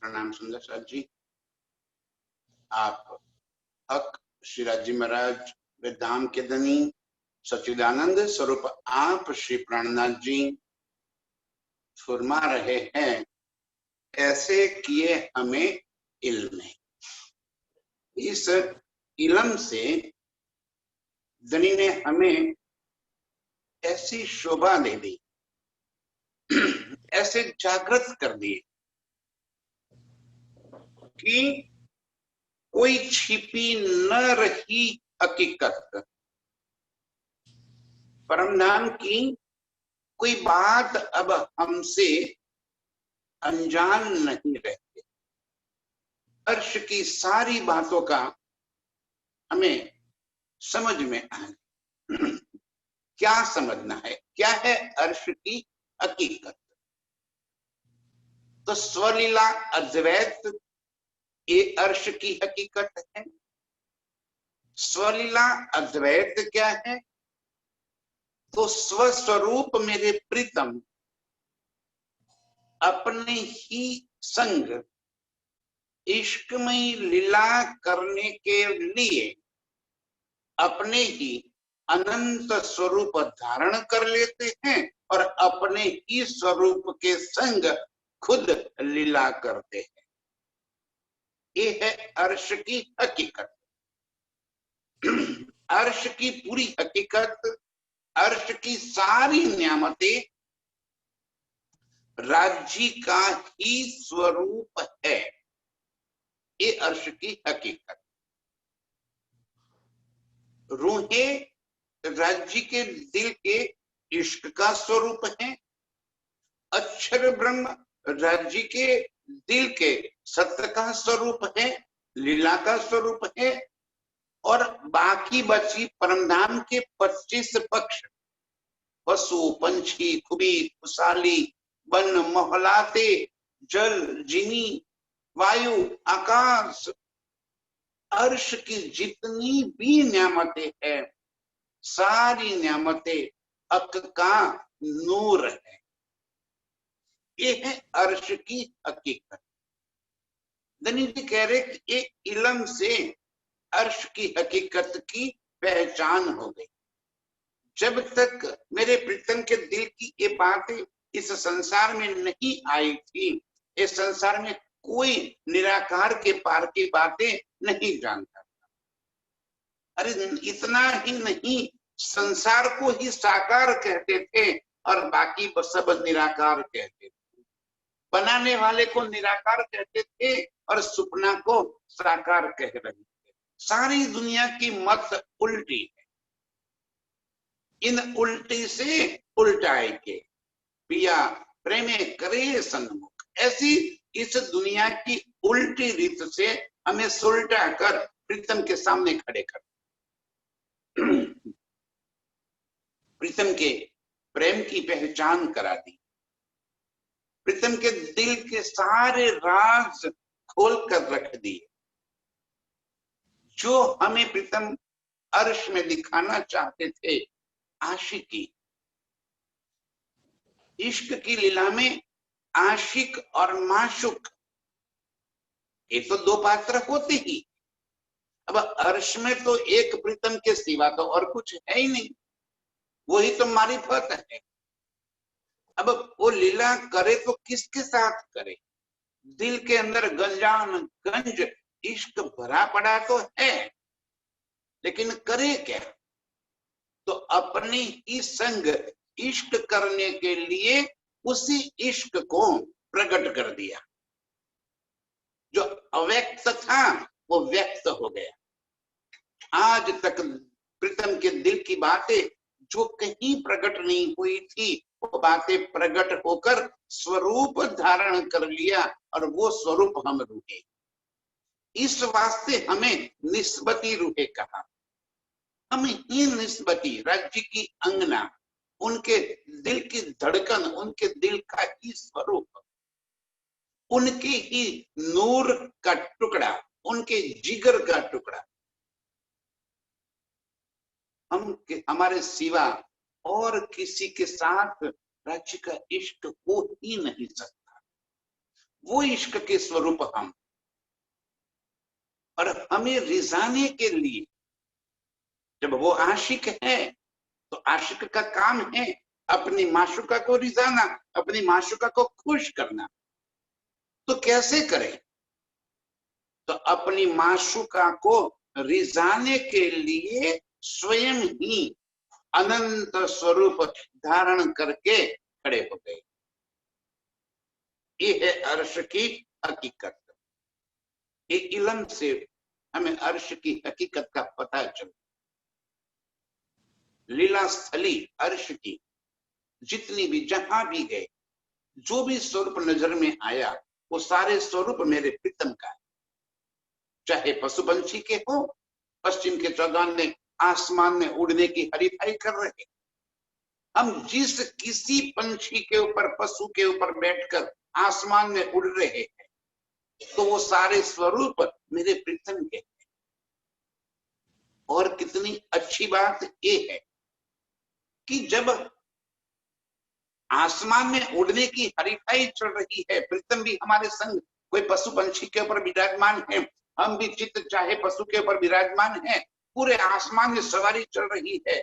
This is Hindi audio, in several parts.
प्रणाम सुंदर साहब जी। आप हक श्रीराज महाराज धाम के धनी सच्चिदानंद स्वरूप आप श्री प्राणनाथ जी फरमा रहे हैं, ऐसे किए हमें इल्म। इस इल्म से धनी ने हमें ऐसी शोभा दे दी, ऐसे जागृत कर दिए कि कोई छिपी न रही हकीकत, परम धाम की कोई बात अब हमसे अनजान नहीं रहती। अर्श की सारी बातों का हमें समझ में आए। क्या समझना है, क्या है अर्श की हकीकत? तो स्वलीला अद्वैत ये अर्श की हकीकत है। स्वलीला अद्वैत क्या है? तो स्वस्वरूप मेरे प्रीतम अपने ही संग इश्कमयी लीला करने के लिए अपने ही अनंत स्वरूप धारण कर लेते हैं और अपने ही स्वरूप के संग खुद लीला करते हैं। ये है अर्श की हकीकत। अर्श की पूरी हकीकत, अर्श की सारी नियामतें राज्य का ही स्वरूप है। ये अर्श की हकीकत। रूहें राज्य के दिल के इश्क का स्वरूप है। अक्षर ब्रह्म राज्य के दिल के सत्य का स्वरूप है, लीला का स्वरूप है। और बाकी बची परमधाम के 25 पक्ष, पशु पंछी खुबी खुशाली, वन मोहलाते, जल जिनी, वायु आकाश, अर्श की जितनी भी नियामतें है, सारी नियामतें हक का नूर है। ये है अर्श की हकीकत। धनी जी कह रहे कि ये इल्म से अर्श की हकीकत की पहचान हो गई। जब तक मेरे प्रीतम के दिल की ये बातें इस संसार में नहीं आई थी, इस संसार में कोई निराकार के पार की बातें नहीं जानता था। अरे इतना ही नहीं, संसार को ही साकार कहते थे और बाकी सब निराकार कहते थे। बनाने वाले को निराकार कहते थे और सुपना को साकार कह रहे थे। सारी दुनिया की मत उल्टी है। इन उल्टी से उल्टाए के पिया प्रेमे करे सन्मुख, ऐसी इस दुनिया की उल्टी रीत से हमें सुलटा कर प्रीतम के सामने खड़े कर, प्रीतम के प्रेम की पहचान करा दी, प्रीतम के दिल के सारे राज खोल कर रख दिए। जो हमें प्रीतम अर्श में दिखाना चाहते थे, आशिकी, इश्क की लीला में आशिक और माशुक, ये तो दो पात्र होते ही। अब अर्श में तो एक प्रीतम के सिवा तो और कुछ है ही नहीं, वही तो मारिफत है। अब वो लीला करे तो किसके साथ करे? दिल के अंदर गंजान गंज इश्क भरा पड़ा तो है, लेकिन करे क्या? तो अपने ही संग इश्क करने के लिए उसी इश्क को प्रकट कर दिया। जो अव्यक्त था वो व्यक्त हो गया। आज तक प्रीतम के दिल की बातें जो कहीं प्रकट नहीं हुई थी, वो बातें प्रकट होकर स्वरूप धारण कर लिया और वो स्वरूप हम रूहे। इस वास्ते हमें निस्बती रूहे कहा। हम ही निस्बती राज्य की अंगना, उनके दिल की धड़कन, उनके दिल का ही स्वरूप, उनके ही नूर का टुकड़ा, उनके जिगर का टुकड़ा। हम हमारे सिवा और किसी के साथ राज्य का इष्ट हो ही नहीं सकता। वो इश्क के स्वरूप हम, और हमें रिझाने के लिए, जब वो आशिक है तो आशिक का काम है अपनी माशुका को रिझाना, अपनी माशुका को खुश करना। तो कैसे करें? तो अपनी माशुका को रिझाने के लिए स्वयं ही अनंत स्वरूप धारण करके खड़े हो गए। ये है अर्श की हकीकत। ये इल्म से हमें अर्श की हकीकत का पता चला। लीला स्थली अर्श की जितनी भी, जहां भी गए, जो भी स्वरूप नजर में आया, वो सारे स्वरूप मेरे प्रीतम का है। चाहे पशु पंछी के हो, पश्चिम के चौगाने आसमान में उड़ने की हरिफाई कर रहे, हम जिस किसी पंछी के ऊपर, पशु के ऊपर बैठकर आसमान में उड़ रहे हैं, तो वो सारे स्वरूप मेरे प्रीतम के। और कितनी अच्छी बात ये है कि जब आसमान में उड़ने की हरिफाई चल रही है, प्रीतम भी हमारे संग कोई पशु पंछी के ऊपर विराजमान है, हम भी चित्त चाहे पशु के ऊपर विराजमान है, पूरे आसमान में सवारी चल रही है।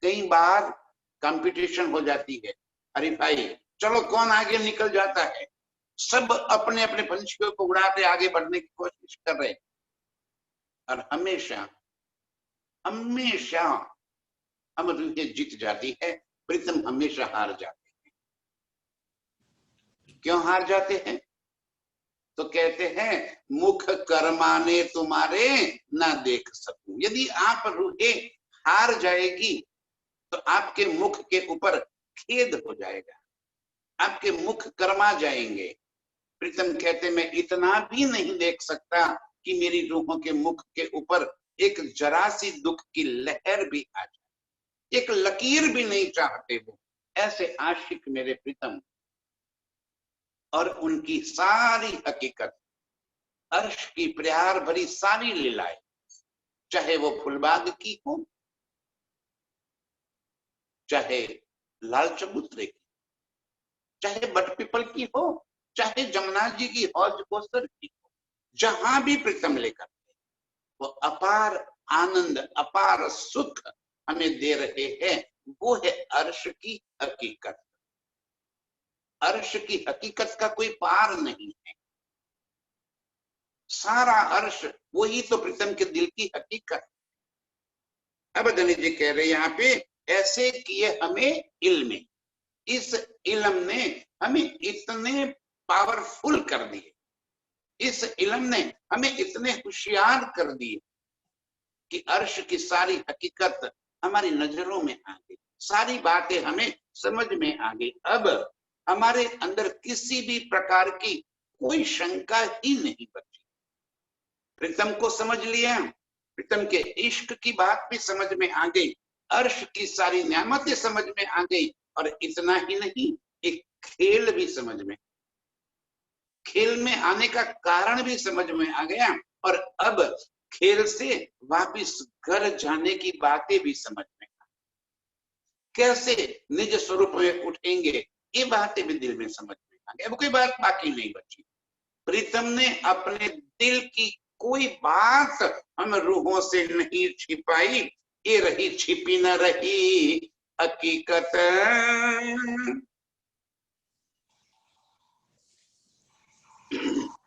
कई बार कंपटीशन हो जाती है, हरिफाई, चलो कौन आगे निकल जाता है। सब अपने अपने पंछियों को उड़ाते आगे बढ़ने की कोशिश कर रहे, और हमेशा हमेशा हम रूहें जीत जाती है, प्रीतम हमेशा हार जाते हैं। क्यों हार जाते हैं? तो कहते हैं मुख कर्माने तुम्हारे ना देख सकूं। यदि आप रूहें हार जाएगी तो आपके मुख के ऊपर खेद हो जाएगा, आपके मुख कर्मा जाएंगे। प्रीतम कहते मैं इतना भी नहीं देख सकता कि मेरी रूहों के मुख के ऊपर एक जरा सी दुख की लहर भी आ जाए, एक लकीर भी नहीं चाहते वो। ऐसे आशिक मेरे प्रीतम, और उनकी सारी हकीकत, अर्श की प्यार भरी सारी लीलाएं, चाहे वो फुलबाग की हो, चाहे लाल चबूतरे की, चाहे बटपीपल की हो, चाहे जमुना जी की हौज कोसर की हो, जहां भी प्रीतम लेकर वो अपार आनंद, अपार सुख हमें दे रहे हैं। वो है अर्श की हकीकत। अर्श की हकीकत का कोई पार नहीं है। सारा अर्श वही तो प्रीतम के दिल की हकीकत। अब धनी जी कह रहे यहाँ पे, ऐसे किए हमें इल्म, इस इल्म ने हमें इतने पावरफुल कर दिए, इस इल्म ने हमें इतने होशियार कर दिए कि अर्श की सारी हकीकत हमारी नजरों में आ गई, सारी बातें हमें समझ में आ गई। अब हमारे अंदर किसी भी प्रकार की कोई शंका ही नहीं बची। प्रीतम को समझ लिया, प्रीतम के इश्क की बात भी समझ में आ गई, अर्श की सारी नियामतें समझ में आ गई, और इतना ही नहीं, एक खेल भी समझ में, खेल में आने का कारण भी समझ में आ गया, और अब खेल से वापिस घर जाने की बातें भी समझ में आ, कैसे निज स्वरूप में उठेंगे, ये बातें भी दिल में समझ में आ गई। अब कोई बात बाकी नहीं बची। प्रीतम ने अपने दिल की कोई बात हम रूहों से नहीं छिपाई, ये रही छिपी न रही हकीकत।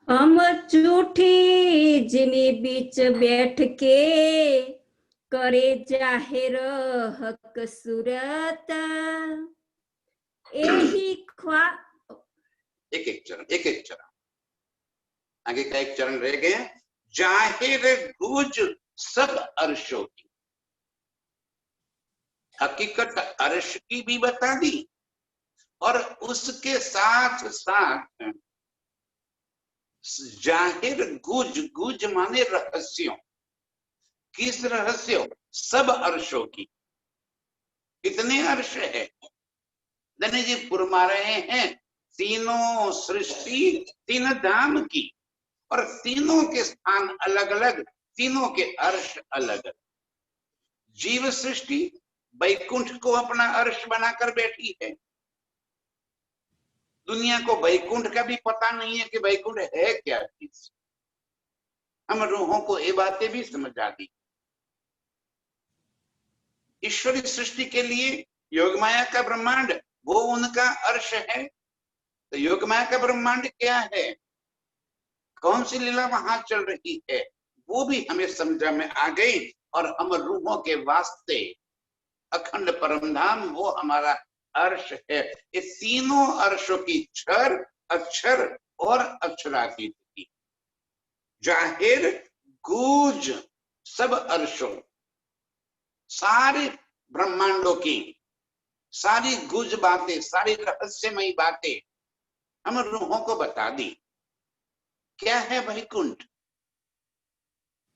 हम झूठी जिनी बीच बैठ के करे जाहिर हक सूरत, यही ख्वा एक एक चरण आगे का एक चरण रह गया। जाहिर गूंज सब अर्शों की, हकीकत अर्श की भी बता दी, और उसके साथ साथ जाहिर गूंज, गूंज माने रहस्यों, किस रहस्यों? सब अर्शों की। कितने अर्श है? धनी जी फुरमा रहे हैं तीनों सृष्टि, तीन धाम की, और तीनों के स्थान अलग अलग, तीनों के अर्श अलग अलग। जीव सृष्टि वैकुंठ को अपना अर्श बनाकर बैठी है, दुनिया को वैकुंठ का भी पता नहीं है कि वैकुंठ है क्या चीज। हम रूहों को ये बातें भी समझा दी। ईश्वरी सृष्टि के लिए योगमाया का ब्रह्मांड वो उनका अर्श है। तो योगमाया का ब्रह्मांड क्या है, कौन सी लीला वहां चल रही है, वो भी हमें समझा में आ गई। और हम रूहों के वास्ते अखंड परमधाम वो हमारा अर्श है। ये तीनों अर्शों की क्षर, अक्षर और अक्षरातीत की जाहिर गूंज सब अर्शों, सारे ब्रह्मांडों की सारी गुज बातें, सारी रहस्यमयी बातें हम रूहों को बता दी। क्या है वैकुंठ?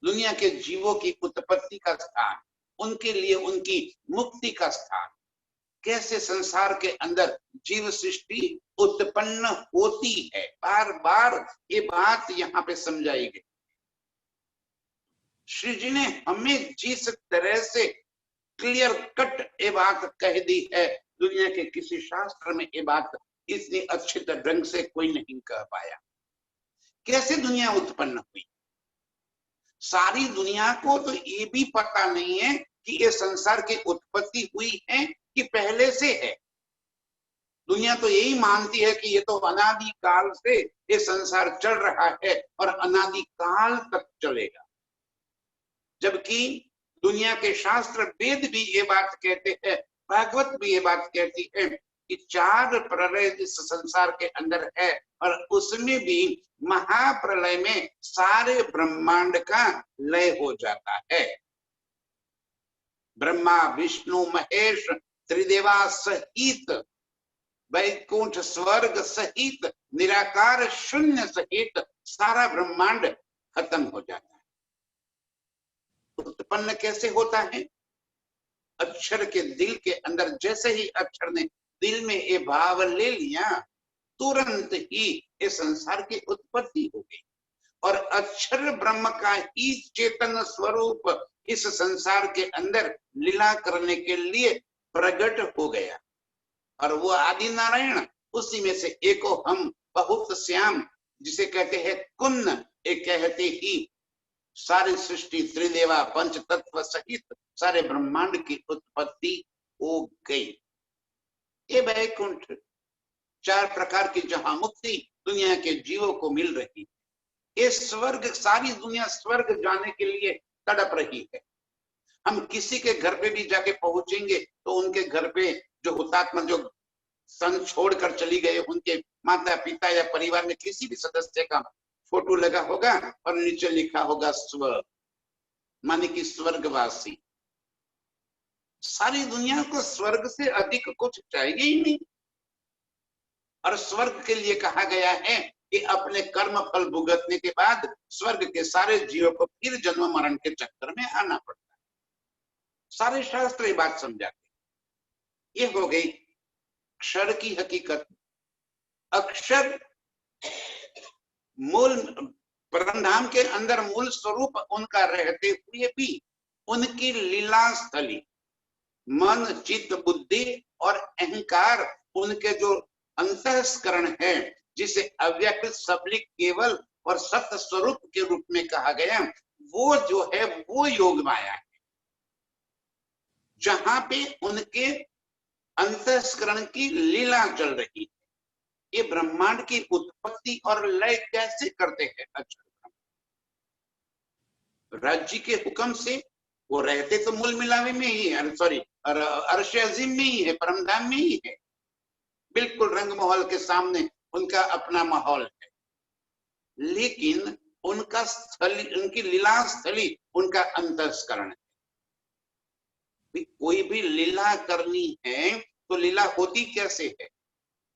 दुनिया के जीवों की उत्पत्ति का स्थान, उनके लिए उनकी मुक्ति का स्थान। कैसे संसार के अंदर जीव सृष्टि उत्पन्न होती है, बार बार ये बात यहाँ पे समझाई गई। श्री जी ने हमें जिस तरह से क्लियर कट ये बात कह दी है, दुनिया के किसी शास्त्र में ये बात इतनी अच्छे ढंग से कोई नहीं कह पाया। कैसे दुनिया उत्पन्न हुई? सारी दुनिया को तो ये भी पता नहीं है कि ये संसार की उत्पत्ति हुई है कि पहले से है। दुनिया तो यही मानती है कि ये तो अनादि काल से ये संसार चल रहा है और अनादि काल तक चलेगा। जबकि दुनिया के शास्त्र वेद भी ये बात कहते हैं, भागवत भी ये बात कहती है कि 4 प्रलय इस संसार के अंदर है और उसमें भी महाप्रलय में सारे ब्रह्मांड का लय हो जाता है। ब्रह्मा विष्णु महेश त्रिदेवा सहित, वैकुंठ स्वर्ग सहित, निराकार शून्य सहित सारा ब्रह्मांड खत्म हो जाता है। उत्पन्न कैसे होता है? अक्षर के दिल के अंदर जैसे ही अक्षर ने दिल में ये भाव ले लिया, तुरंत ही ये संसार की उत्पत्ति हो गई और अक्षर ब्रह्म का ही चेतन स्वरूप इस संसार के अंदर लीला करने के लिए प्रकट हो गया। और वो आदि नारायण, उसी में से एको हम बहुत श्याम, जिसे कहते हैं कुन्न, एक कहते ही सारी सृष्टि त्रिदेवा पंच तत्व सहित सारे ब्रह्मांड की उत्पत्ति हो गई। ये वैकुंठ 4 प्रकार की जहां मुक्ति दुनिया के जीवों को मिल रही है। ये स्वर्ग, सारी दुनिया स्वर्ग जाने के लिए तड़प रही है। हम किसी के घर पे भी जाके पहुंचेंगे तो उनके घर पे जो हुतात्मा, जो सन छोड़कर चली गए, उनके माता पिता या परिवार में किसी भी सदस्य का फोटो लगा होगा और नीचे लिखा होगा स्वर्ग, माने कि स्वर्गवासी। सारी दुनिया को स्वर्ग से अधिक कुछ चाहिए ही नहीं। और स्वर्ग के लिए कहा गया है कि अपने कर्म फल भुगतने के बाद स्वर्ग के सारे जीवों को फिर जन्म मरण के चक्कर में आना पड़ता है। सारे शास्त्र ये बात समझाते। ये हो गई अक्षर की हकीकत। अक्षर मूल परमधाम के अंदर मूल स्वरूप उनका रहते हुए भी उनकी लीला स्थली, मन चित्त बुद्धि और अहंकार, उनके जो अंतःस्करण है, जिसे अव्यक्त सबलिक केवल और सत्य स्वरूप के रूप में कहा गया, वो जो है वो योग माया है, जहां पे उनके अंतःस्करण की लीला चल रही है। ये ब्रह्मांड की उत्पत्ति और लय कैसे करते हैं? अक्षर राज्य के हुक्म से वो रहते तो मूल मिलावे में ही है, सॉरी अर्श अजीम में ही है, परमधाम में ही है। बिल्कुल रंग महल के सामने उनका अपना माहौल है, लेकिन उनका स्थली, उनकी लीला स्थली उनका अंतःस्करण है। कोई भी लीला करनी है तो लीला होती कैसे है?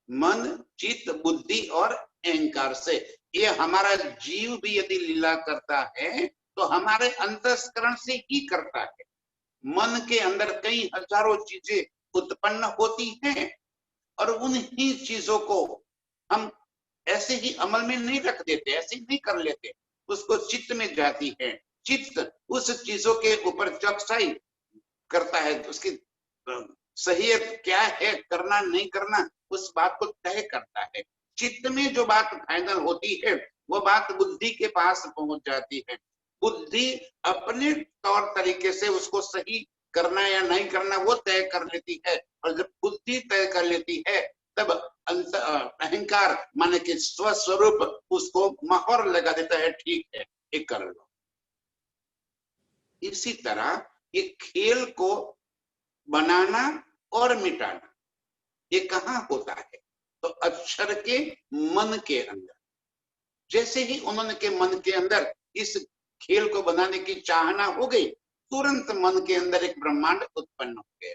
मन चित्त बुद्धि और अहंकार से। ये हमारा जीव भी यदि लीला करता है तो हमारे अंतःस्करण से ही करता है। मन के अंदर कई हजारों चीजें उत्पन्न होती हैं और उन्हीं चीजों को हम ऐसे ही अमल में नहीं रख देते, ऐसे नहीं कर लेते, उसको चित्त में जाती है। चित्त उस चीजों के ऊपर चौकसाई करता है, उसकी सही क्या है, करना नहीं करना, उस बात को तय करता है। चित्त में जो बात फाइनल होती है वो बात बुद्धि के पास पहुंच जाती है। बुद्धि अपने तौर तरीके से उसको सही करना या नहीं करना वो तय कर लेती है, और जब बुद्धि तय कर लेती है तब अहंकार माने कि स्वस्वरूप उसको मोहर लगा देता है, ठीक है ये कर लो। इसी तरह ये खेल को बनाना और मिटाना ये कहाँ होता है? तो अक्षर के मन के अंदर। जैसे ही उन्होंने के मन के अंदर इस खेल को बनाने की चाहना हो गई, तुरंत मन के अंदर एक ब्रह्मांड उत्पन्न हो गया।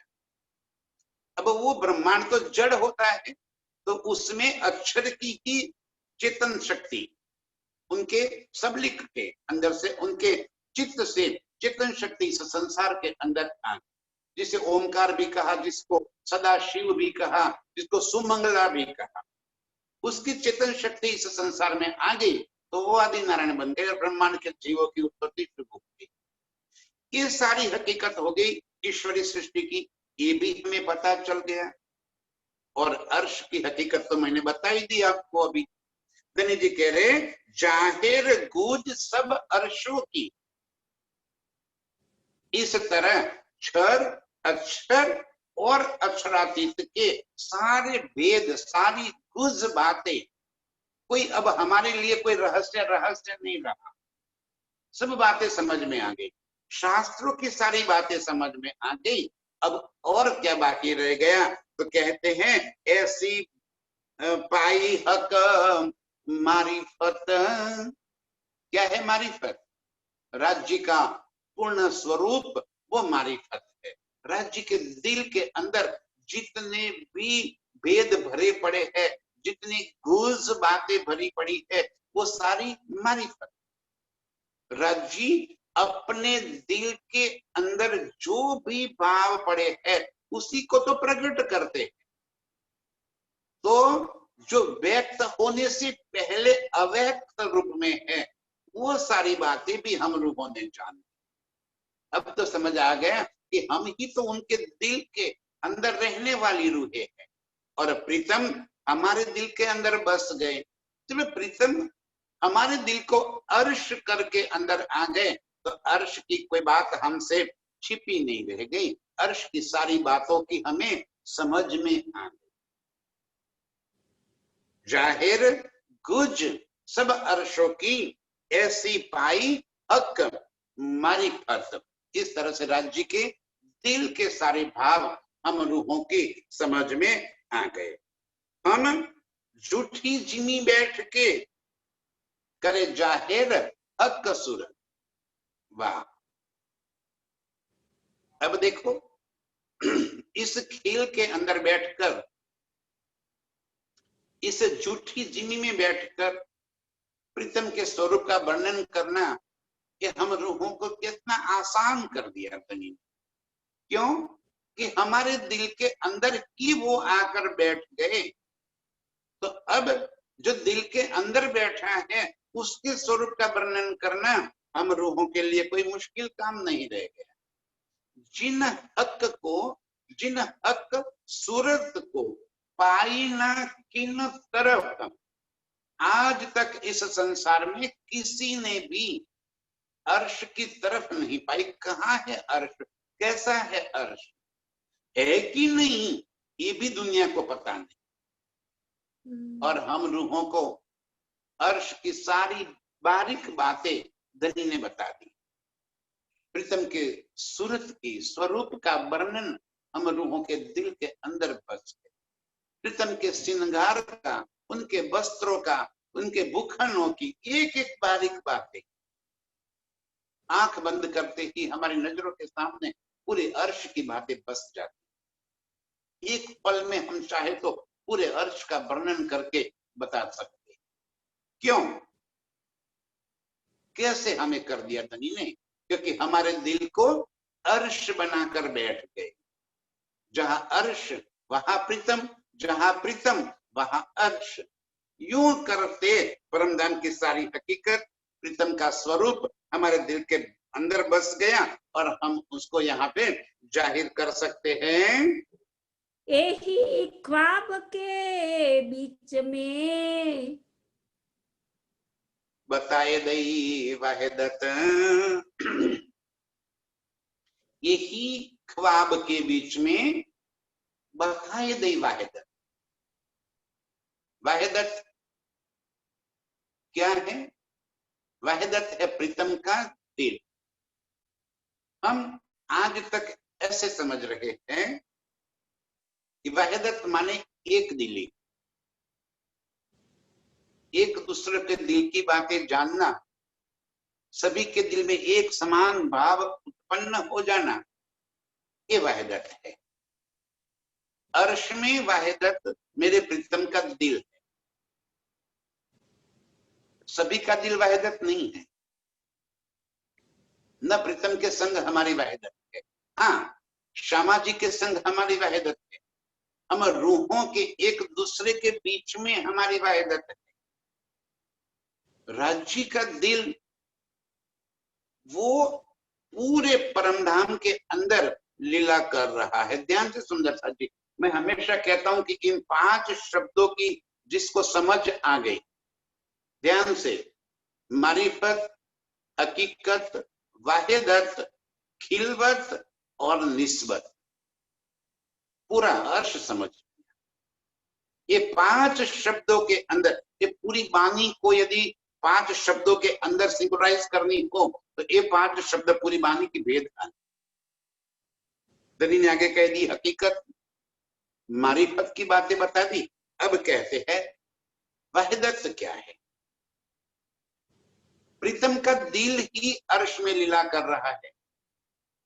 अब वो ब्रह्मांड तो जड़ होता है, तो उसमें अक्षर की ही चेतन शक्ति उनके सबलिक के अंदर से, उनके चित्त से चेतन शक्ति इस संसार के अंदर आ, जिसे ओमकार भी कहा, जिसको सदाशिव भी कहा, जिसको सुमंगला भी कहा, उसकी चेतन शक्ति इस संसार में आ गई तो वो आदि नारायण बन गए और ब्रह्मांड के जीवों की उत्पत्ति शुरू हो गई। ये सारी हकीकत हो गई ईश्वरीय सृष्टि की, ये भी हमें पता चल गया। और अर्श की हकीकत तो मैंने बता ही दी आपको अभी। धनी जी कह रहे जाहिर गूंज सब अर्शों की, इस तरह क्षर अक्षर और अक्षरातीत के सारे वेद, सारी गुज बातें, कोई अब हमारे लिए कोई रहस्य नहीं रहा, सब बातें समझ में आ गई, शास्त्रों की सारी बातें समझ में आ गई। अब और क्या बाकी रह गया? तो कहते हैं ऐसी पाई हक मारिफत। क्या है मारिफत? राज्य का पूर्ण स्वरूप वो मारिफत है। राज्य के दिल के अंदर जितने भी भेद भरे पड़े हैं, जितनी गुज बातें भरी पड़ी है, वो सारी मारिफत। राज्य अपने दिल के अंदर जो भी भाव पड़े हैं उसी को तो प्रकट करते हैं। तो जो व्यक्त होने से पहले अव्यक्त रूप में है वो सारी बातें भी हम रूपों ने जानी। अब तो समझ आ गया कि हम ही तो उनके दिल के अंदर रहने वाली रूहें हैं, और प्रीतम हमारे दिल के अंदर बस गए। जब प्रीतम हमारे दिल को अर्श करके अंदर आ गए तो अर्श की कोई बात हमसे छिपी नहीं रह गई, अर्श की सारी बातों की हमें समझ में आ गई। जाहिर गुज सब अर्शों की ऐसी पाई हक मारिफत। इस तरह से राज्य के दिल के सारे भाव हम रूहों की समझ में आ गए। हम झूठी जिमी बैठ के करे जाहिर हक सूरत। वाह! अब देखो इस खेल के अंदर बैठकर, इस झूठी जिमी में बैठकर प्रीतम के स्वरूप का वर्णन करना कि हम रूहों को कितना आसान कर दिया धनी। क्यों? कि हमारे दिल के अंदर ही वो आकर बैठ गए। तो अब जो दिल के अंदर बैठा है उसके स्वरूप का वर्णन करना हम रूहों के लिए कोई मुश्किल काम नहीं रह गया। जिन हक सूरत को पाई ना किन तरफ, आज तक इस संसार में किसी ने भी अर्श की तरफ नहीं पाई। कहाँ है अर्श? कैसा है अर्श? है कि नहीं ये भी दुनिया को पता नहीं। और हम रूहों को अर्श की सारी बारीक बातें धनी ने बता दी। प्रीतम के सूरत की स्वरूप का वर्णन हम रूहों के दिल के अंदर बस गए। प्रीतम के श्रृंगार का, उनके वस्त्रों का, उनके भूखनों की एक एक बारीक बातें आंख बंद करते ही हमारी नजरों के सामने पूरे अर्श की बातें बस जाती। एक पल में हम चाहे तो पूरे अर्श का वर्णन करके बता सकते। क्यों? कैसे हमें कर दिया धनी ने? क्योंकि हमारे दिल को अर्श बनाकर बैठ गए। जहां अर्श वहां प्रीतम, जहां प्रीतम वहां अर्श। यूं करते परमधाम की सारी हकीकत, प्रीतम का स्वरूप हमारे दिल के अंदर बस गया और हम उसको यहाँ पे जाहिर कर सकते हैं। यही ख्वाब के बीच में बताए दई वाहिदत, यही ख्वाब के बीच में बताए दई वाहिदत। वाहिदत क्या है? वाहिदत है प्रीतम का दिल। हम आज तक ऐसे समझ रहे हैं कि वाहिदत माने एक दिली, एक दूसरे के दिल की बातें जानना, सभी के दिल में एक समान भाव उत्पन्न हो जाना, ये वाहिदत है। अर्श में वाहिदत मेरे प्रीतम का दिल है। सभी का दिल वाहिदत नहीं है, न प्रीतम के संग हमारी वाहिदत है। हाँ, श्यामा जी के संग हमारी वाहिदत है। हम रूहों के एक दूसरे के बीच में हमारी वाहिदत है। राज्य का दिल वो पूरे परमधाम के अंदर लीला कर रहा है। ध्यान से सुंदर सा जी, मैं हमेशा कहता हूं कि इन 5 शब्दों की जिसको समझ आ गई, ध्यान से, मारिफत, हकीकत, वाहिदत, खिलवत और निस्बत, पूरा अर्श समझ। ये 5 शब्दों के अंदर, ये पूरी वाणी को यदि 5 शब्दों के अंदर सिंक्रोनाइज करनी हो तो ये 5 शब्द पूरी वाणी की भेद है। दनी ने आगे कह दी हकीकत, मारिफत की बातें बता दी। अब कहते हैं वाहिदत क्या है? प्रीतम का दिल ही अर्श में लीला कर रहा है।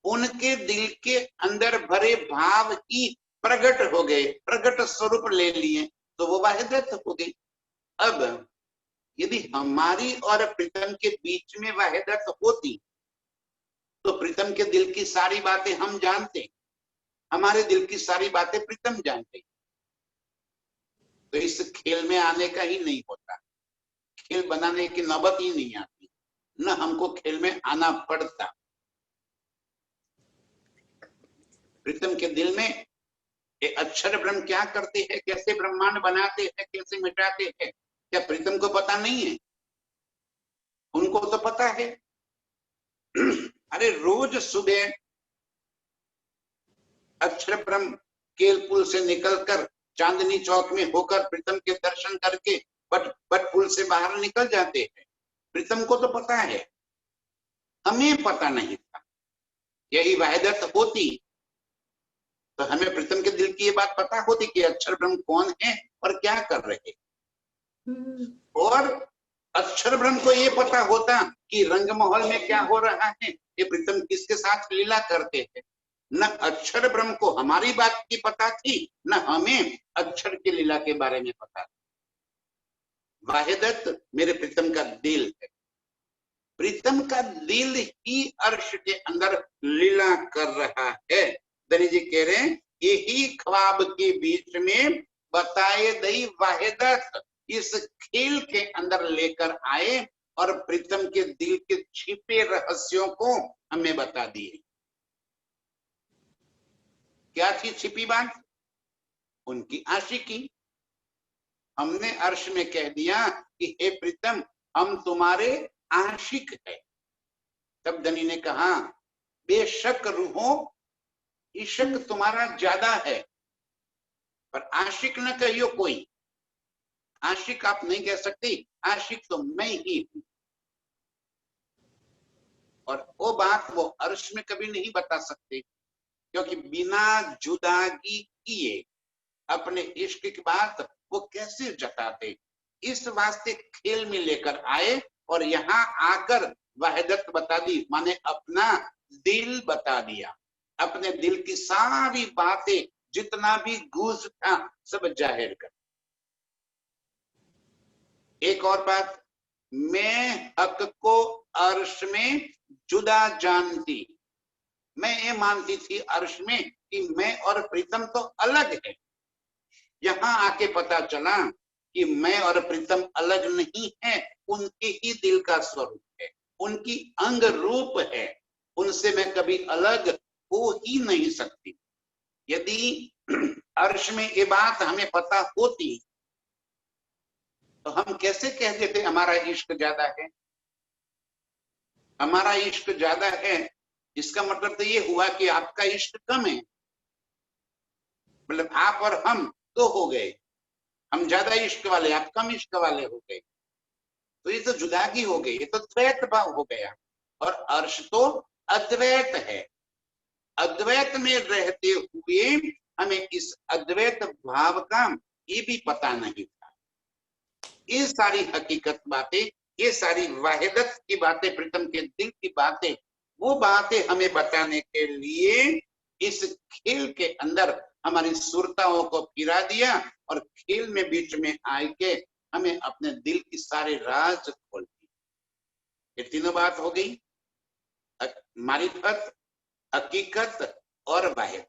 उनके दिल के अंदर भरे भाव ही प्रकट हो गए, प्रकट स्वरूप ले लिए, तो वो वाहिदत हो गई। अब यदि हमारी और प्रीतम के बीच में वाहिदत होती तो प्रीतम के दिल की सारी बातें हम जानते, हमारे दिल की सारी बातें प्रीतम जानते, तो इस खेल में आने का ही नहीं होता, खेल बनाने की नौबत ही नहीं आती, न हमको खेल में आना पड़ता। प्रीतम के दिल में ये अक्षर ब्रह्म क्या करते हैं, कैसे ब्रह्मांड बनाते हैं, कैसे मिटाते हैं, क्या प्रीतम को पता नहीं है? उनको तो पता है। अरे रोज सुबह अक्षर ब्रह्म केल पुल से निकलकर चांदनी चौक में होकर प्रीतम के दर्शन करके बट पुल से बाहर निकल जाते हैं। प्रीतम को तो पता है, हमें पता नहीं था। यही वाहिदत होती तो हमें प्रीतम के दिल की ये बात पता होती कि अक्षर ब्रह्म कौन है और क्या कर रहे, और अक्षर ब्रह्म को ये पता होता कि रंग महल में क्या हो रहा है, ये प्रीतम किसके साथ लीला करते हैं। न अक्षर ब्रह्म को हमारी बात की पता थी, न हमें अक्षर की लीला के बारे में पता था। वाहिदत मेरे प्रीतम का दिल है। प्रीतम का दिल ही अर्श के अंदर लीला कर रहा है। दरी जी कह रहे हैं यही ख्वाब के बीच में बताए दई वाहिदत, इस खेल के अंदर लेकर आए और प्रीतम के दिल के छिपे रहस्यों को हमें बता दिए। क्या थी छिपी बात? उनकी आशिकी। हमने अर्श में कह दिया कि हे प्रीतम, हम तुम्हारे आशिक है। तब धनी ने कहा बेशक रूहों, इश्क तुम्हारा ज्यादा है, पर आशिक न कहियो कोई। आशिक आप नहीं कह सकती, आशिक तो मैं ही हूं। और वो बात वो अर्श में कभी नहीं बता सकते, क्योंकि बिना जुदागी किए अपने इश्क की बात वो कैसे जताते। इस वास्ते खेल में लेकर आए और यहाँ आकर वाहिदत बता दी, माने अपना दिल बता दिया, अपने दिल की सारी बातें, जितना भी गुज था सब जाहिर कर। एक और बात, मैं हक को अर्श में जुदा जानती। मैं ये मानती थी अर्श में कि मैं और प्रीतम तो अलग है। यहां आके पता चला कि मैं और प्रीतम अलग नहीं है, उनके ही दिल का स्वरूप है, उनकी अंग रूप है, उनसे मैं कभी अलग हो ही नहीं सकती। यदि अर्श में ये बात हमें पता होती तो हम कैसे कह देते हमारा इश्क ज्यादा है। हमारा इश्क ज्यादा है इसका मतलब तो ये हुआ कि आपका इश्क कम है। मतलब आप और हम तो हो गए, हम ज्यादा इश्क वाले, आप कम इश्क वाले हो गए। तो ये तो जुदागी हो गई, ये तो द्वैत भाव हो गया। और अर्श तो अद्वैत है। अद्वैत में रहते हुए हमें इस अद्वैत भाव का ये भी पता नहीं था। ये सारी हकीकत बातें, ये सारी वाहिदत की बातें, प्रीतम के दिल की बातें, वो बातें हमें बताने के लिए इस खेल के अंदर हमारी सुरताओं को फिरा दिया और खेल में बीच में आके हमें अपने दिल की सारे राज खोल दिए। ये तीनों बात हो गई, मारिफत, हकीकत और वाहिद।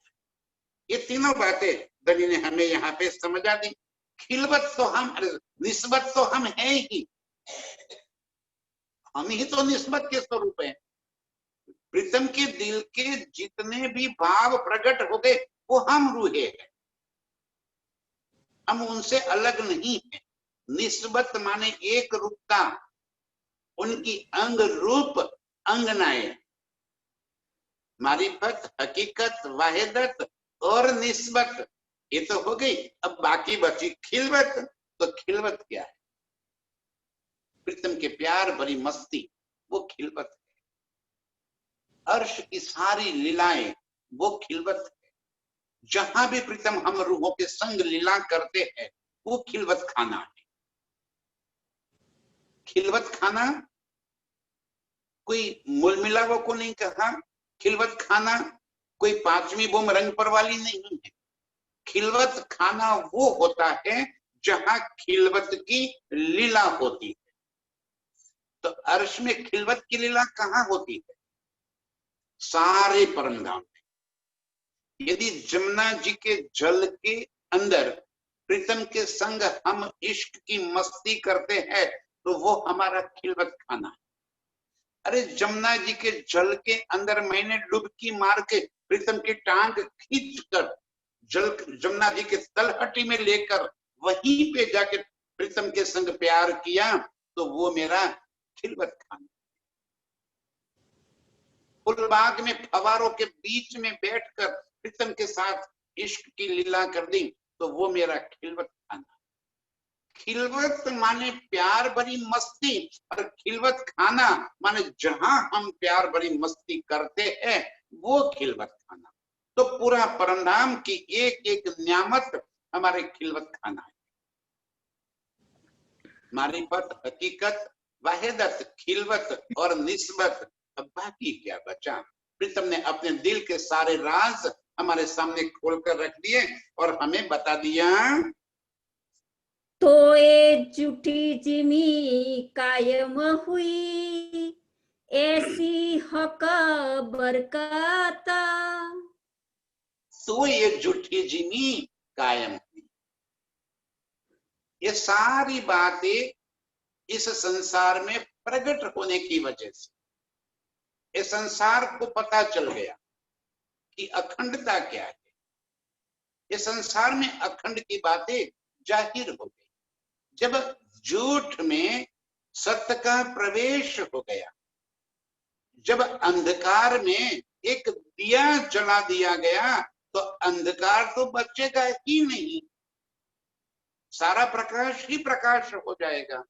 ये तीनों बातें दली ने हमें यहाँ पे समझा दी। खिलवत तो हम, निस्बत तो हम हैं ही, हम ही तो निस्बत के स्वरूप हैं। प्रीतम के दिल के जितने भी भाव प्रकट हो गए वो हम रूहे हैं, हम उनसे अलग नहीं है। निस्बत माने एक रूपता, उनकी अंग रूप अंगनाएं, मारिफत, हकीकत, वाहिदत और निस्बत, ये तो हो गई। अब बाकी बची खिलवत। तो खिलवत क्या है? प्रीतम के प्यार भरी मस्ती, वो खिलवत है। अर्श की सारी लीलाएं वो खिलवत है। जहां भी प्रीतम हम रूहों के संग लीला करते हैं वो खिलवत खाना है। खिलवत खाना कोई मूल मिलावों को नहीं कहा। खिलवत खाना कोई पांचवी बोम रंग पर वाली नहीं है। खिलवत खाना वो होता है जहां खिलवत की लीला होती है। तो अर्श में खिलवत की लीला कहाँ होती है? सारे परमधाम में। यदि जमुना जी के जल के अंदर प्रीतम के संग हम इश्क की मस्ती करते हैं तो वो हमारा खिलवत खाना है। अरे जमुना जी के जल के अंदर मैंने डुबकी मार के प्रीतम की टांग खींच कर जल जमुना जी के तलहटी में लेकर वहीं पे जाके प्रीतम के संग प्यार किया तो वो मेरा खिलवत खाना। फुलबाग में फवारों के बीच में बैठकर प्रीतम के साथ इश्क की लीला कर दी तो वो मेरा खिलवत खाना। खिलवत माने प्यार भरी मस्ती, और खिलवत खाना माने जहां हम प्यार भरी मस्ती करते हैं वो खिलवत खाना। तो पूरा परमधाम की एक एक न्यामत हमारे खिलवत खाना है। मारिफत, हकीकत, वाहिदत, खिलवत और निस्बत। अब बाकी क्या बचा? प्रीतम ने अपने दिल के सारे राज हमारे सामने खोलकर रख दिए और हमें बता दिया। तो ये झूठी जिमी कायम हुई, ऐसी हक बरकता। तो ये झूठी जिमी कायम हुई। ये सारी बातें इस संसार में प्रकट होने की वजह से इस संसार को पता चल गया कि अखंडता क्या है। इस संसार में अखंड की बातें जाहिर हो गई जब झूठ में सत्य का प्रवेश हो गया। जब अंधकार में एक दिया जला दिया गया तो अंधकार तो बचेगा ही नहीं, सारा प्रकाश ही प्रकाश हो जाएगा।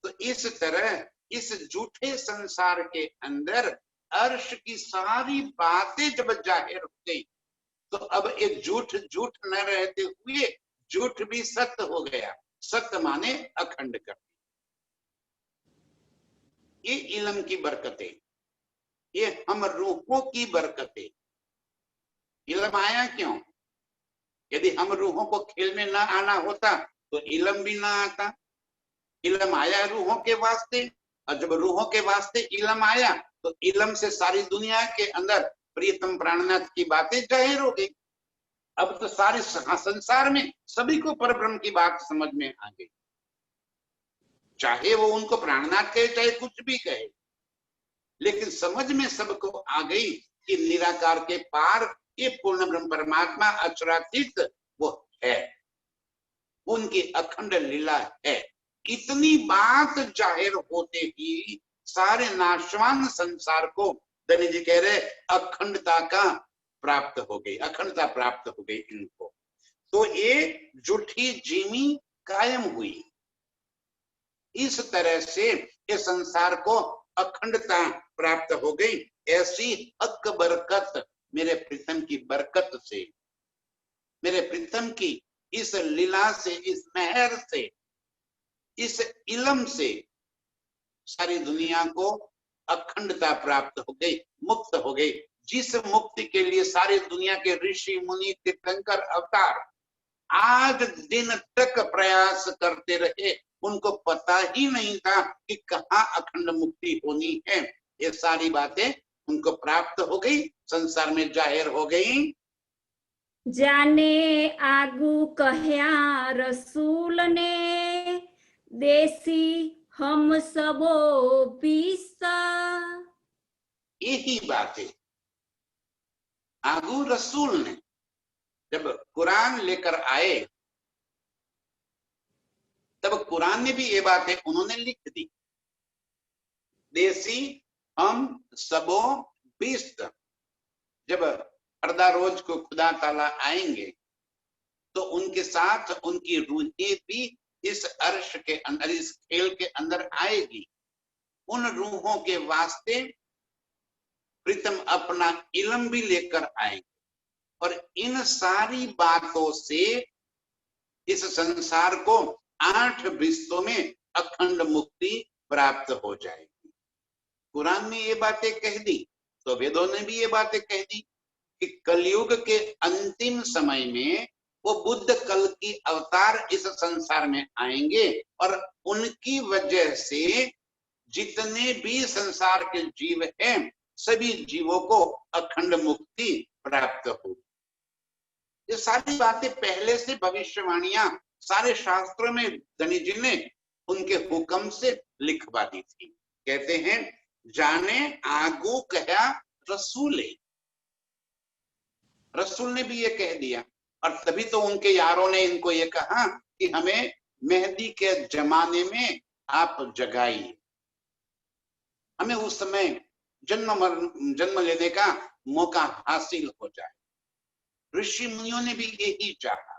तो इस तरह इस झूठे संसार के अंदर अर्श की सारी बातें जब जाहिर हो गई तो अब एक झूठ झूठ न रहते हुए झूठ भी सत्य हो गया। सत्य माने अखंड कर। ये इल्म की बरकतें, ये हम रूहों की बरकतें। इल्म आया क्यों? यदि हम रूहों को खेल में ना आना होता तो इल्म भी ना आता। इल्म आया रूहों के वास्ते, और जब रूहों के वास्ते इल्म आया तो इल्म से सारी दुनिया के अंदर प्रियतम प्राणनाथ की बातें जाहिर हो गई। अब तो सारे संसार में सभी को परब्रह्म की बात समझ में आ गई, चाहे वो उनको प्राणनाथ कहे चाहे कुछ भी कहे, लेकिन समझ में सबको आ गई कि निराकार के पार ये पूर्ण ब्रह्म परमात्मा अचरातीत वो है, उनकी अखंड लीला है। इतनी बात जाहिर होते ही सारे नाशवान संसार को धनी जी कह रहे अखंडता का प्राप्त हो गई, अखंडता प्राप्त हो गई इनको। तो ये जुठी जिमी कायम हुई। इस तरह से इस संसार को अखंडता प्राप्त हो गई। ऐसी हक बरकत मेरे प्रीतम की बरकत से, मेरे प्रीतम की इस लीला से, इस मेहर से, इस इलम से सारी दुनिया को अखंडता प्राप्त हो गई, मुक्त हो गई। जिस मुक्ति के लिए सारी दुनिया के ऋषि मुनि तीर्थंकर अवतार आज दिन तक प्रयास करते रहे, उनको पता ही नहीं था कि कहाँ अखंड मुक्ति होनी है। ये सारी बातें उनको प्राप्त हो गई, संसार में जाहिर हो गई। जाने आगू कहया रसूल ने, देसी हम सबो पीसा। यही बातें आगू रसूल ने जब कुरान लेकर आए, तब कुरान ने भी ये बातें उन्होंने लिख दी। देसी हम सबो बीस्त। जब अर्धा रोज को खुदा ताला आएंगे तो उनके साथ उनकी रूहें भी इस अर्श के अंदर, इस खेल के अंदर आएगी। उन रूहों के वास्ते प्रीतम अपना इलम भी लेकर आएंगे और इन सारी बातों से इस संसार को 8 बिस्तों में अखंड मुक्ति प्राप्त हो जाएगी। कुरान ने ये बातें कह दी तो वेदों ने भी ये बातें कह दी कि कलयुग के अंतिम समय में वो बुद्ध कल की अवतार इस संसार में आएंगे और उनकी वजह से जितने भी संसार के जीव हैं, सभी जीवों को अखंड मुक्ति प्राप्त होगी। ये सारी बातें पहले से भविष्यवाणियां सारे शास्त्रों में धनी जी ने उनके हुक्म से लिखवा दी थी। कहते हैं जाने आगू कहा रसूले, रसूल ने भी ये कह दिया। और तभी तो उनके यारों ने इनको ये कहा कि हमें मेहदी के जमाने में आप जगाइए, हमें उस समय जन्म लेने का मौका हासिल हो जाए। ऋषि मुनियों ने भी यही चाहा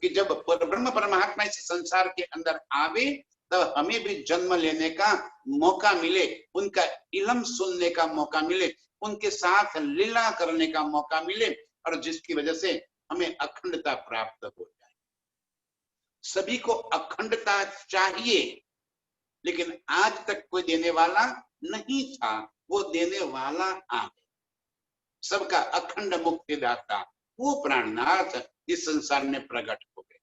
कि जब ब्रह्म परमात्मा इस संसार के अंदर आवे तब हमें भी जन्म लेने का मौका मिले, उनका इल्म सुनने का मौका मिले, उनके साथ लीला करने का मौका मिले और जिसकी वजह से हमें अखंडता प्राप्त हो जाए। सभी को अखंडता चाहिए, लेकिन आज तक कोई देने वाला नहीं था, वो देने वाला आ गया। सबका अखंड मुक्तिदाता वो प्राणनाथ इस संसार में प्रकट हो गए।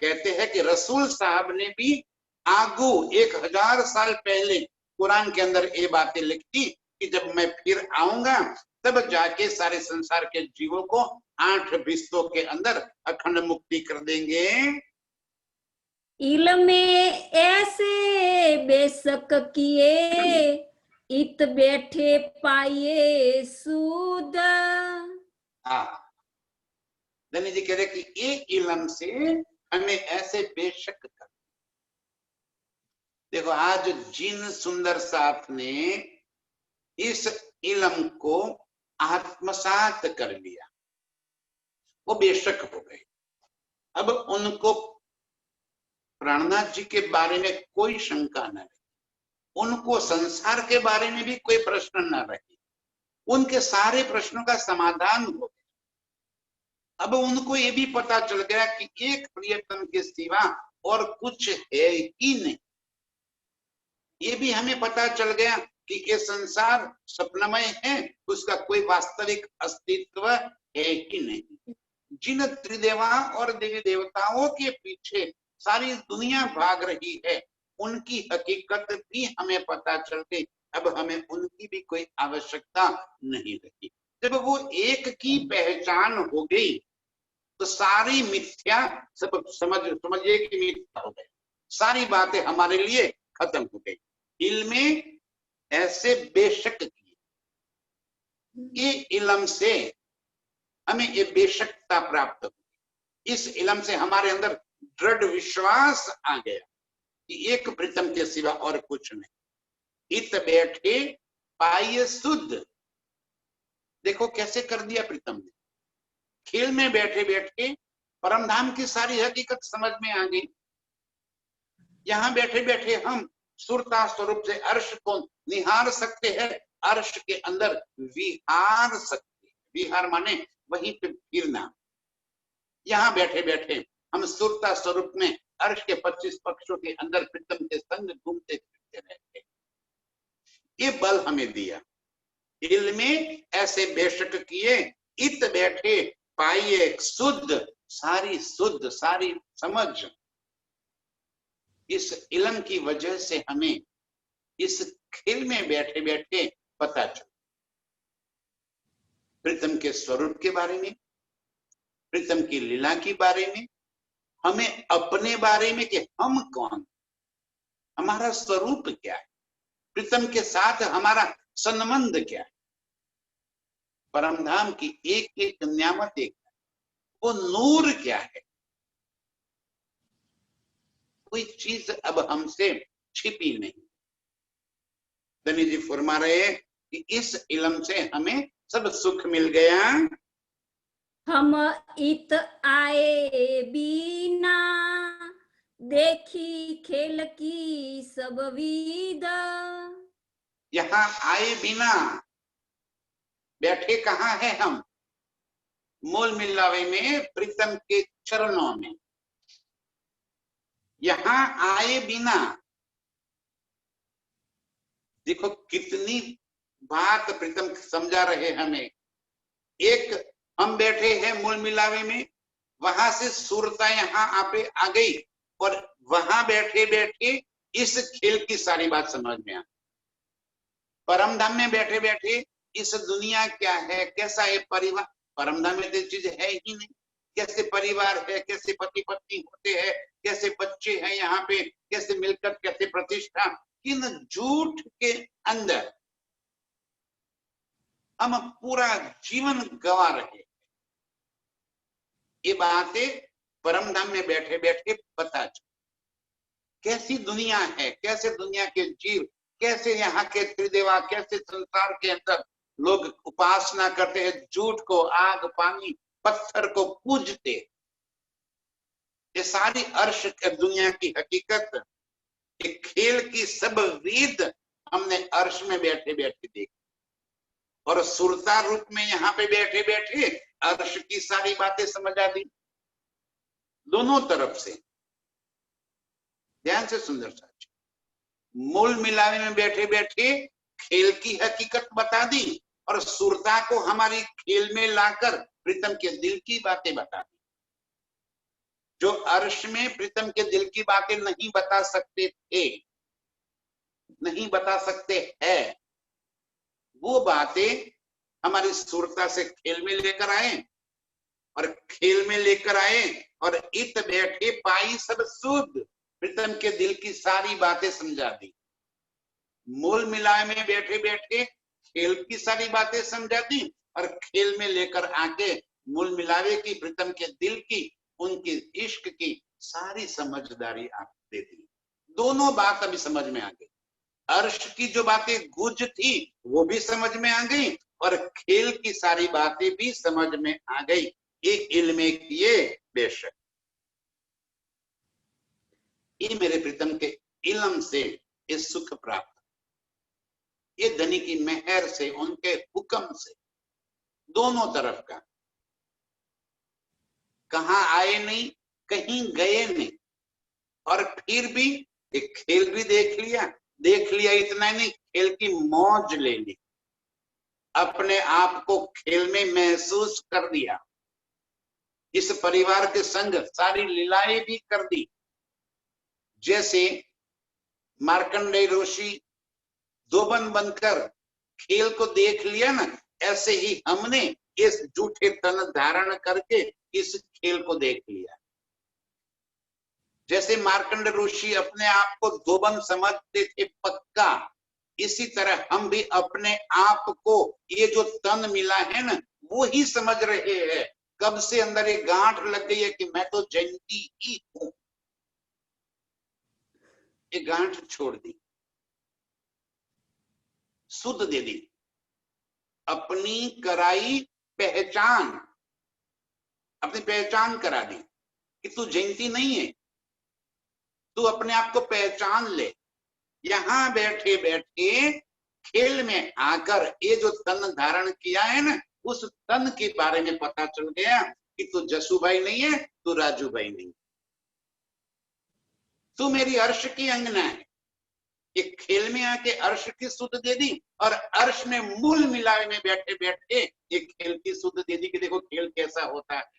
कहते हैं कि रसूल साहब ने भी आगू 1000 साल पहले कुरान के अंदर ये बातें लिखी कि जब मैं फिर आऊंगा तब जाके सारे संसार के जीवों को 8 बिस्तों के अंदर अखंड मुक्ति कर देंगे। इल्मे ऐसे बेशक किए, इत बैठे पाइए सूद। धनी जी कह रहे कि एक इल्म से हमें ऐसे बेशक कर। देखो आज जिन सुंदर साथ ने इस इल्म को आत्मसात कर लिया, वो बेशक हो गए। अब उनको प्राणनाथ जी के बारे में कोई शंका न रही, उनको संसार के बारे में भी कोई प्रश्न न रही, उनके सारे प्रश्नों का समाधान हो गया। अब उनको ये भी पता चल गया कि एक प्रियतम के सिवा और कुछ है ही नहीं। ये भी हमें पता चल गया कि ये संसार सपनामय है, उसका कोई वास्तविक अस्तित्व है ही नहीं। जिन त्रिदेवा और देवी देवताओं के पीछे सारी दुनिया भाग रही है, उनकी हकीकत भी हमें पता चल गई। अब हमें उनकी भी कोई आवश्यकता नहीं रही। जब वो एक की पहचान हो गई तो सारी मिथ्या सब समझिए कि मिथ्या हो गई, सारी बातें हमारे लिए खत्म हो गई। इल्मे ऐसे बेशक किए, ये इलम से हमें ये बेशकता प्राप्त हुई। इस इलम से हमारे अंदर दृढ़ विश्वास आ गया कि एक प्रीतम के सिवा और कुछ नहीं। इत बैठे पाइए शुद्ध। देखो कैसे कर दिया प्रीतम ने। खेल में बैठे बैठे परम धाम की सारी हकीकत समझ में आ गई। यहाँ बैठे बैठे हम सुरता स्वरूप से अर्श को निहार सकते हैं, अर्श के अंदर विहार सकते हैं। विहार माने वहीं पे फिरना। यहाँ बैठे बैठे हम सुरता स्वरूप में अर्श के 25 पक्षों के अंदर प्रीतम के संग घूमते फिरते रहते। ये बल हमें दिया। दिल में ऐसे बेशक किए, इत बैठे पाइए शुद्ध। सारी शुद्ध सारी समझ इस इलम की वजह से हमें इस खेल में बैठे बैठे पता चला। प्रीतम के स्वरूप के बारे में, प्रीतम की लीला के बारे में, हमें अपने बारे में कि हम कौन, हमारा स्वरूप क्या है, प्रीतम के साथ हमारा संबंध क्या है। परमधाम की एक एक न्यामत एक है, वो नूर क्या है। कोई चीज अब हमसे छिपी नहीं। धनी जी फरमा रहे हैं कि इस इलम से हमें सब सुख मिल गया। हम इत आए बीना देखी खेल की सब विद। यहाँ आए बिना बैठे कहाँ है हम? मूल मिलावे में प्रीतम के चरणों में। यहाँ आए बिना देखो कितनी बात प्रीतम समझा रहे हमें। एक हम बैठे हैं मूल मिलावे में, वहां से सुरता यहाँ आपे आ गई और वहां बैठे बैठे इस खेल की सारी बात समझ में आ। परम धाम में बैठे बैठे इस दुनिया क्या है, कैसा है परिवार। परम धाम में तो चीज है ही नहीं। कैसे परिवार है, कैसे पति पत्नी होते हैं, कैसे बच्चे हैं यहाँ पे, कैसे मिलकर, कैसे प्रतिष्ठा। इन झूठ के अंदर हम पूरा जीवन गंवा रहे। ये बातें परम धाम में बैठे बैठे पता चल। कैसी दुनिया है, कैसे दुनिया के जीव, कैसे यहाँ के त्रिदेवा, कैसे संसार के अंदर लोग उपासना करते हैं, झूठ को, आग पानी पत्थर को पूजते। ये सारी अर्श दुनिया की हकीकत, एक खेल की सब रीत हमने अर्श में बैठे बैठे देखी और सुरता रूप में यहाँ पे बैठे बैठे अर्श की सारी बातें समझ आ दी दोनों तरफ से। ध्यान से सुंदर साथ मूल मिलावे में बैठे बैठे खेल की हकीकत बता दी और सुरता को हमारी खेल में लाकर प्रीतम के दिल की बातें बता दी। जो अर्श में प्रीतम के दिल की बातें नहीं बता सकते थे, नहीं बता सकते हैं, वो बातें हमारी सुरता से खेल में लेकर आए और खेल में लेकर आए और इत बैठे पाई सब शुद्ध। प्रीतम के दिल की सारी बातें समझा दी। मूल मिलाए में बैठे बैठे खेल की सारी बातें समझा दी और खेल में लेकर आके मूल मिलावे की, प्रीतम के दिल की, उनकी इश्क की सारी समझदारी आप दे दी। दोनों बात अभी समझ में आ गई। अर्श की जो बातें गुज थी वो भी समझ में आ गई और खेल की सारी बातें भी समझ में आ गई। एक इल्मे किए बेशक। ये मेरे प्रीतम के इल्म से ये सुख प्राप्त, ये धनी की मेहर से, उनके हुक्म से, दोनों तरफ का। कहाँ आए नहीं, कहीं गए नहीं, और फिर भी एक खेल भी देख लिया। देख लिया इतना नहीं, खेल की मौज ले ली, अपने आप को खेल में महसूस कर दिया। इस परिवार के संग सारी लीलाएं भी कर दी। जैसे मार्कंडेय ऋषि दोबन बनकर खेल को देख लिया ना, ऐसे ही हमने इस झूठे तन धारण करके इस खेल को देख लिया। जैसे मार्कंड ऋषि अपने आप को दोबन समझते थे पक्का, इसी तरह हम भी अपने आप को, ये जो तन मिला है ना, वो ही समझ रहे हैं। कब से अंदर एक गांठ लग गई है कि मैं तो जयंती ही हूं, ये गांठ छोड़ दी, सुध दे दी, अपनी कराई पहचान, अपनी पहचान करा दी कि तू जयंती नहीं है, तू अपने आप को पहचान ले। यहां बैठे बैठे खेल में आकर ये जो तन धारण किया है ना, उस तन के बारे में पता चल गया कि तू जसू भाई नहीं है, तू राजू भाई नहीं, तू मेरी अर्श की अंगना है। ये खेल में आके अर्श की सुध दे दी, और अर्श में मूल मिलावे में बैठे बैठे ये खेल की सुध दे दी कि देखो खेल कैसा होता है।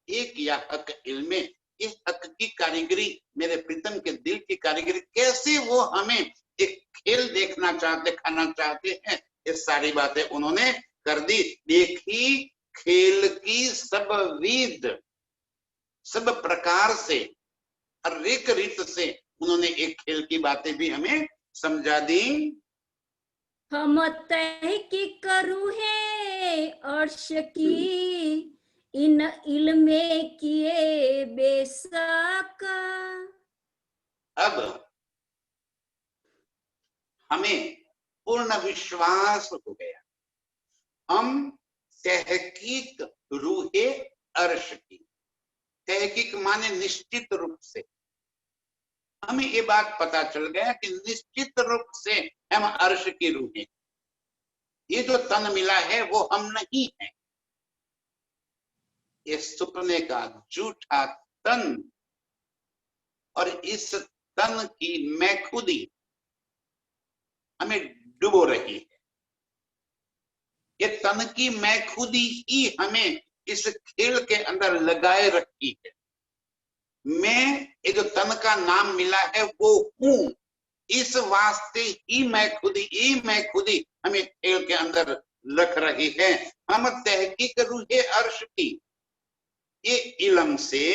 एक या हक इल्म में, इस हक की कारीगरी, मेरे प्रीतम के दिल की कारीगरी, कैसे वो हमें एक खेल देखना चाहते, दिखाना चाहते हैं, ये सारी बातें उन्होंने कर दी। देखी खेल की सब विध, सब प्रकार से, हर एक रीत से उन्होंने एक खेल की बातें भी हमें समझा दी। हम तय की करूँ है अर्श की, इन इल्मे किए बेशक। अब हमें पूर्ण विश्वास हो गया, हम तहकीक रूहे अर्श की, तहकीक माने निश्चित रूप से, हमें ये बात पता चल गया कि निश्चित रूप से हम अर्श की रूह हैं। ये जो तन मिला है वो हम नहीं है, ये सुपने का झूठा तन, और इस तन की मैं खुदी हमें डुबो रही है। ये तन की मैं खुदी ही हमें इस खेल के अंदर लगाए रखी है। मैं, ये जो तन का नाम मिला है वो हूं, इस वास्ते ही मैं खुदी हमें खेल के अंदर रख रही है। हम तहकीक रूहे अर्श की, ये इल्म से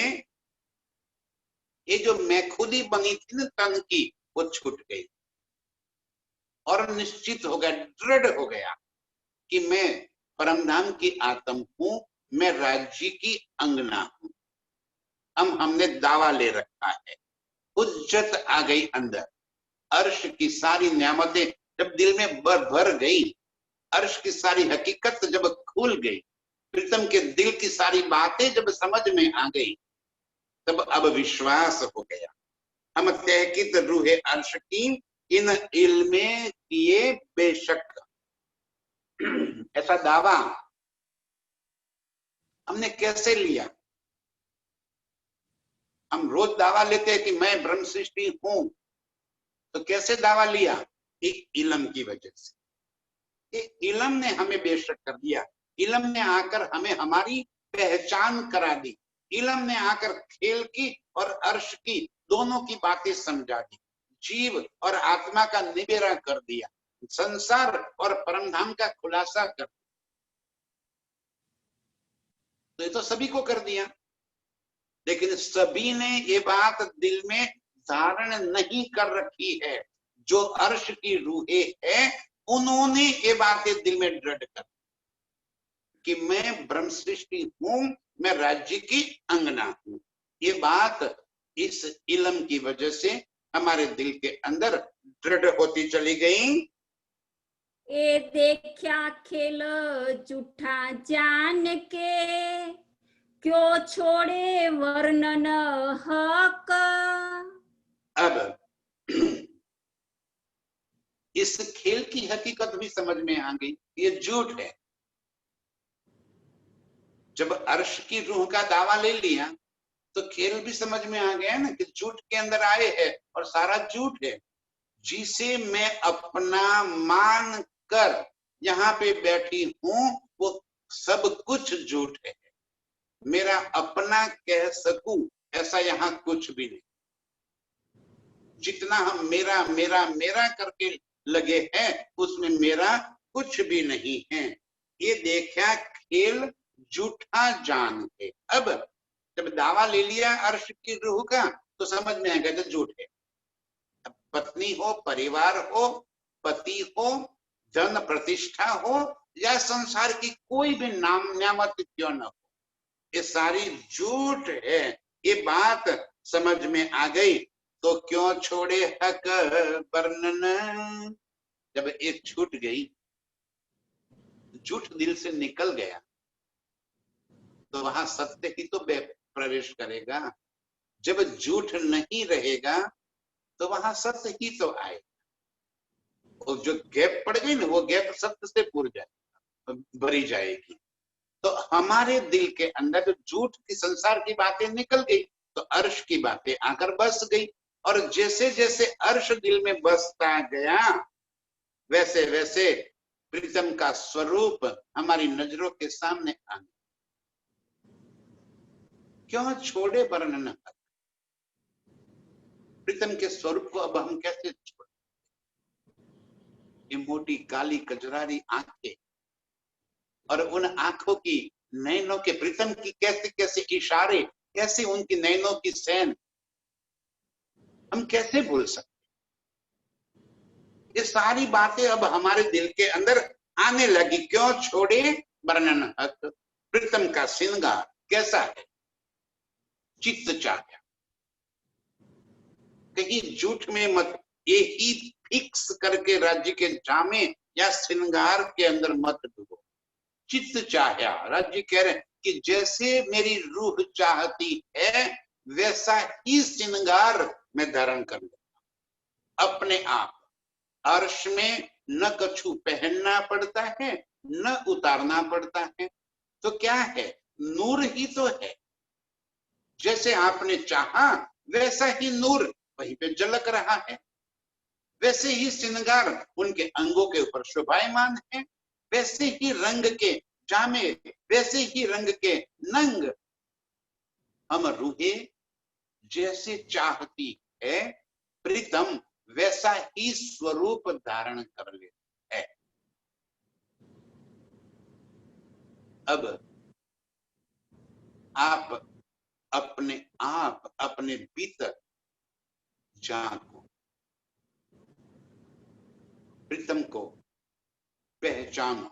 ये जो मैं खुदी बनी थी ना तन की, वो छूट गई और निश्चित हो गया, दृढ़ हो गया कि मैं परमधाम की आत्म हूं, मैं राज्य की अंगना हूं। हमने दावा ले रखा है, हुज्जत आ गई अंदर। अर्श की सारी नेमतें जब दिल में भर गई, अर्श की सारी हकीकत जब खुल गई, प्रीतम के दिल की सारी बातें जब समझ में आ गई, तब अब विश्वास हो गया। हम तहकीक रूहे अर्श की, इन इल्मे किए बेशक, ऐसा दावा हमने कैसे लिया? हम रोज दावा लेते हैं कि मैं ब्रह्म सृष्टि हूं, तो कैसे दावा लिया? एक इल्म की वजह से। इल्म ने हमें बेशक कर दिया, इल्म ने आकर हमें हमारी पहचान करा दी, इल्म ने आकर खेल की और अर्श की दोनों की बातें समझा दी, जीव और आत्मा का निबेरा कर दिया, संसार और परमधाम का खुलासा कर दिया। तो ये तो सभी को कर दिया, लेकिन सभी ने ये बात दिल में धारण नहीं कर रखी है। जो अर्श की रूहें है, उन्होंने ये बातें दिल में दृढ़ कर कि मैं ब्रह्म सृष्टि हूं, मैं राज्य की अंगना हूं। ये बात इस इल्म की वजह से हमारे दिल के अंदर दृढ़ होती चली गई। ए देखा खेल झूठा जान के, क्यों छोड़े वर्णन हक। अब इस खेल की हकीकत भी समझ में आ गई, ये झूठ है। जब अर्श की रूह का दावा ले लिया तो खेल भी समझ में आ गया ना कि झूठ के अंदर आए है और सारा झूठ है। जिसे मैं अपना मान कर यहाँ पे बैठी हूं, वो सब कुछ झूठ है। मेरा अपना कह सकूं ऐसा यहाँ कुछ भी नहीं। जितना हम मेरा मेरा मेरा करके लगे हैं, उसमें मेरा कुछ भी नहीं है। ये देखा खेल झूठा जान के। अब जब दावा ले लिया अर्श की रूह का, तो समझ में आ गया झूठ है। अब पत्नी हो, परिवार हो, पति हो, धन प्रतिष्ठा हो, या संसार की कोई भी न्यामत क्यों न हो, ये सारी झूठ है। ये बात समझ में आ गई तो क्यों छोड़े हक वर्णन। जब ये छूट गई, झूठ दिल से निकल गया, तो वहां सत्य ही तो प्रवेश करेगा। जब झूठ नहीं रहेगा तो वहां सत्य ही तो आएगा। और जो गैप पड़ गई ना, वो गैप सत्य से पूर जाएगा, भरी जाएगी। तो हमारे दिल के अंदर जो झूठ की संसार की बातें निकल गई, तो अर्श की बातें आकर बस गई। और जैसे जैसे अर्श दिल में बसता गया, वैसे वैसे प्रीतम का स्वरूप हमारी नजरों के सामने आ गया। क्यों छोड़े वर्णन हक। प्रीतम के स्वरूप को अब हम कैसे छोड़े? ये मोटी काली कजरारी आंखें, और उन आंखों की नैनों के, प्रीतम की कैसे कैसे इशारे, कैसे उनकी नैनों की सैन, हम कैसे भूल सकते? ये सारी बातें अब हमारे दिल के अंदर आने लगी। क्यों छोड़े वर्णन हक। प्रीतम का श्रृंगार कैसा है, चित्त चाह्या। कहीं झूठ में मत यही फिक्स करके राज्य के जामे या श्रृंगार के अंदर मत डूबो। चित्त चाह्या, राज्य कह रहे हैं कि जैसे मेरी रूह चाहती है वैसा ही श्रृंगार मैं धारण कर लूंगा अपने आप। अर्श में न कछु पहनना पड़ता है, न उतारना पड़ता है। तो क्या है, नूर ही तो है। जैसे आपने चाहा वैसा ही नूर वहीं पे झलक रहा है, वैसे ही श्रृंगार उनके अंगों के ऊपर शोभायमान है, वैसे ही रंग के जामे, वैसे ही रंग के नंग हम रूहें जैसे चाहती है प्रीतम वैसा ही स्वरूप धारण कर लेता है। अब आप अपने भीतर झांको, प्रीतम को पहचानो,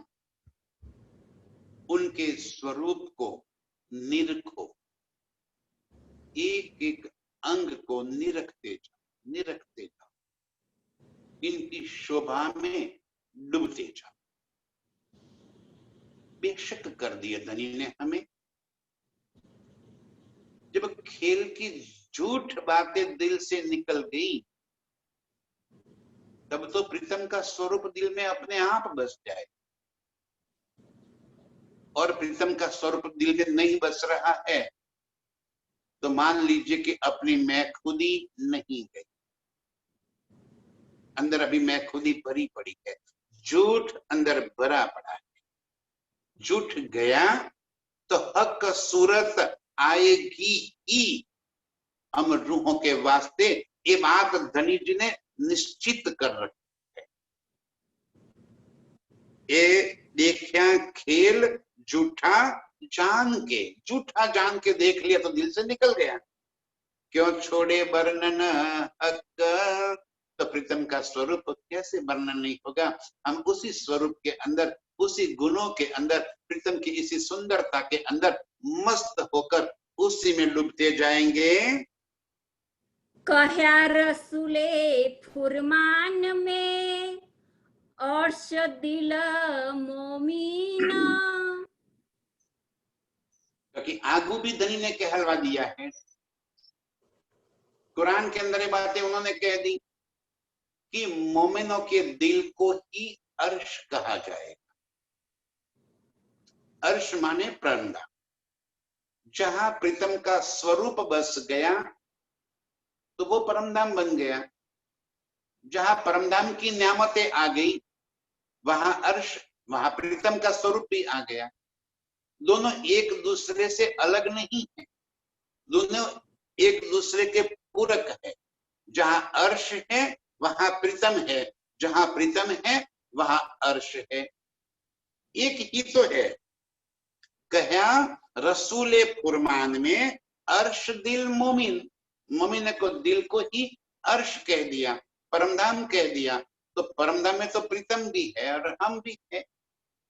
उनके स्वरूप को निरखो, एक एक अंग को निरखते जाओ, इनकी शोभा में डूबते जाओ। बेशक कर दिया धनी ने हमें। जब खेल की झूठ बातें दिल से निकल गई, तब तो प्रीतम का स्वरूप दिल में अपने आप बस जाए। और प्रीतम का स्वरूप दिल में नहीं बस रहा है तो मान लीजिए कि अपनी मैं खुदी नहीं गई, अंदर अभी मैं खुदी भरी पड़ी है, झूठ अंदर भरा पड़ा है। झूठ गया तो हक सूरत आएगी ही। हम रूहों के वास्ते ये बात धनी जी ने निश्चित कर रखी है। ये देखा खेल झूठा जान के देख लिया तो दिल से निकल गया। क्यों छोड़े वर्णन हक। तो प्रीतम का स्वरूप कैसे वर्णन नहीं होगा। हम उसी स्वरूप के अंदर, उसी गुणों के अंदर, प्रीतम की इसी सुंदरता के अंदर मस्त होकर उसी में डूबते जाएंगे। कहया रसूले फुरमान में अर्श दिल मोमीना। क्योंकि आगू भी धनी ने कहलवा दिया है, कुरान के अंदर ये बातें उन्होंने कह दी कि मोमिनों के दिल को ही अर्श कहा जाएगा। अर्श माने परमधाम। जहां प्रीतम का स्वरूप बस गया तो वो परमधाम बन गया। जहां परमधाम की न्यामतें आ गई वहां अर्श, वहां प्रीतम का स्वरूप भी आ गया। दोनों एक दूसरे से अलग नहीं है, दोनों एक दूसरे के पूरक है। जहां अर्श है वहां प्रीतम है, जहां प्रीतम है वहां अर्श है, एक ही तो है। कहा रसूले फुरमान में अर्श दिल मोमिन, मोमिन को दिल को ही अर्श कह दिया। परमधाम कह दिया, तो परमधाम में तो प्रीतम भी है और हम भी है,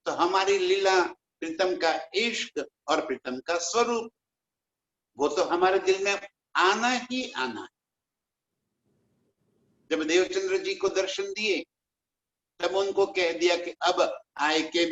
तो हमारी लीला प्रीतम का इश्क और प्रीतम का स्वरूप, वो तो हमारे दिल में आना ही आना है। जब देवचंद्र जी को दर्शन दिए तब उनको कह दिया कि अब आय के